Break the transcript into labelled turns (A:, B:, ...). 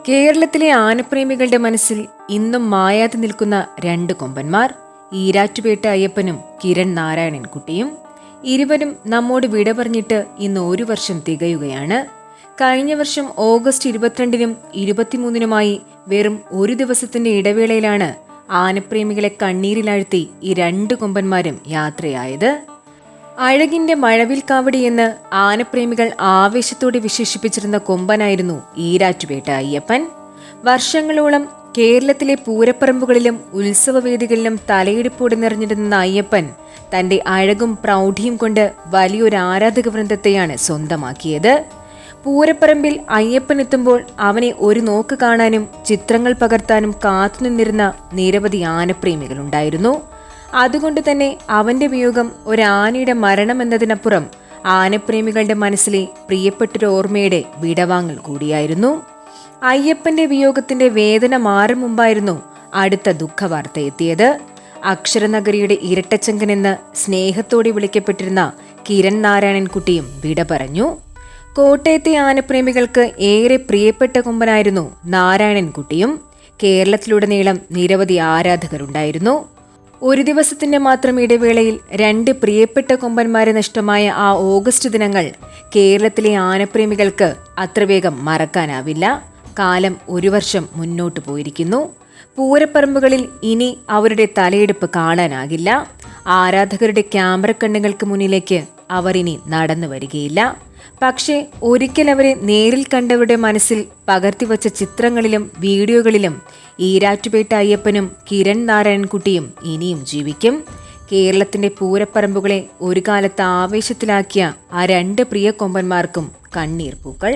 A: കേരളത്തിലെ ആനപ്രേമികളുടെ മനസ്സിൽ ഇന്നും മായാതെ നിൽക്കുന്ന രണ്ട് കൊമ്പന്മാർ ഈരാറ്റുപേട്ട അയ്യപ്പനും കിരൺ നാരായണൻകുട്ടിയും. ഇരുവരും നമ്മോട് വിട പറഞ്ഞിട്ട് ഇന്ന് 1 വർഷം തികയുകയാണ്. കഴിഞ്ഞ വർഷം ഓഗസ്റ്റ് 22-നും 23-നുമായി വെറും 1 ദിവസത്തിന്റെ ഇടവേളയിലാണ് ആനപ്രേമികളെ കണ്ണീരിലാഴ്ത്തി ഈ രണ്ട് കൊമ്പന്മാരും യാത്രയായത്. അഴകിന്റെ മഴവിൽ കാവടി എന്ന് ആനപ്രേമികൾ ആവേശത്തോടെ വിശേഷിപ്പിച്ചിരുന്ന കൊമ്പനായിരുന്നു ഈരാറ്റുപേട്ട അയ്യപ്പൻ. വർഷങ്ങളോളം കേരളത്തിലെ പൂരപ്പറമ്പുകളിലും ഉത്സവവേദികളിലും തലയെടുപ്പോടെ നിറഞ്ഞിരുന്ന അയ്യപ്പൻ തന്റെ അഴകും പ്രൗഢിയും കൊണ്ട് വലിയൊരു ആരാധക വൃന്ദത്തെയാണ് സ്വന്തമാക്കിയത്. പൂരപ്പറമ്പിൽ അയ്യപ്പൻ എത്തുമ്പോൾ അവനെ ഒരു നോക്ക് കാണാനും ചിത്രങ്ങൾ പകർത്താനും കാത്തുനിന്നിരുന്ന നിരവധി ആനപ്രേമികളുണ്ടായിരുന്നു. അതുകൊണ്ട് തന്നെ അവന്റെ വിയോഗം ഒരാനയുടെ മരണം എന്നതിനപ്പുറം ആനപ്രേമികളുടെ മനസ്സിലെ പ്രിയപ്പെട്ടൊരു ഓർമ്മയുടെ വിടവാങ്ങൽ കൂടിയായിരുന്നു. അയ്യപ്പന്റെ വിയോഗത്തിന്റെ വേദന മാറും മുമ്പായിരുന്നു അടുത്ത ദുഃഖവാർത്ത എത്തിയത്. അക്ഷരനഗരിയുടെ ഇരട്ടച്ചങ്കനെന്ന് സ്നേഹത്തോടെ വിളിക്കപ്പെട്ടിരുന്ന കിരൺ നാരായണൻകുട്ടിയും വിട പറഞ്ഞു. കോട്ടയത്തെ ആനപ്രേമികൾക്ക് ഏറെ പ്രിയപ്പെട്ട കൊമ്പനായിരുന്നു നാരായണൻകുട്ടിയും. കേരളത്തിലുടനീളം നിരവധി ആരാധകരുണ്ടായിരുന്നു. 1 ദിവസത്തിന്റെ മാത്രം ഇടവേളയിൽ 2 പ്രിയപ്പെട്ട കൊമ്പന്മാരെ നഷ്ടമായ ആ ഓഗസ്റ്റ് ദിനങ്ങൾ കേരളത്തിലെ ആനപ്രേമികൾക്ക് അത്ര വേഗം മറക്കാനാവില്ല. കാലം 1 വർഷം മുന്നോട്ട് പോയിരിക്കുന്നു. പൂരപ്പറമ്പുകളിൽ ഇനി അവരുടെ തലയെടുപ്പ് കാണാനാകില്ല. ആരാധകരുടെ ക്യാമറ കണ്ണുകൾക്ക് മുന്നിലേക്ക് അവർ ഇനി നടന്നു വരികയില്ല. പക്ഷേ ഒരിക്കൽ അവരെ നേരിൽ കണ്ടവരുടെ മനസ്സിൽ പകർത്തിവച്ച ചിത്രങ്ങളിലും വീഡിയോകളിലും ഈരാറ്റുപേട്ട അയ്യപ്പനും കിരൺ നാരായണൻകുട്ടിയും ഇനിയും ജീവിക്കും. കേരളത്തിന്റെ പൂരപ്പറമ്പുകളെ ഒരു കാലത്ത് ആവേശത്തിലാക്കിയ ആ 2 പ്രിയ കൊമ്പന്മാർക്കും കണ്ണീർ പൂക്കൾ.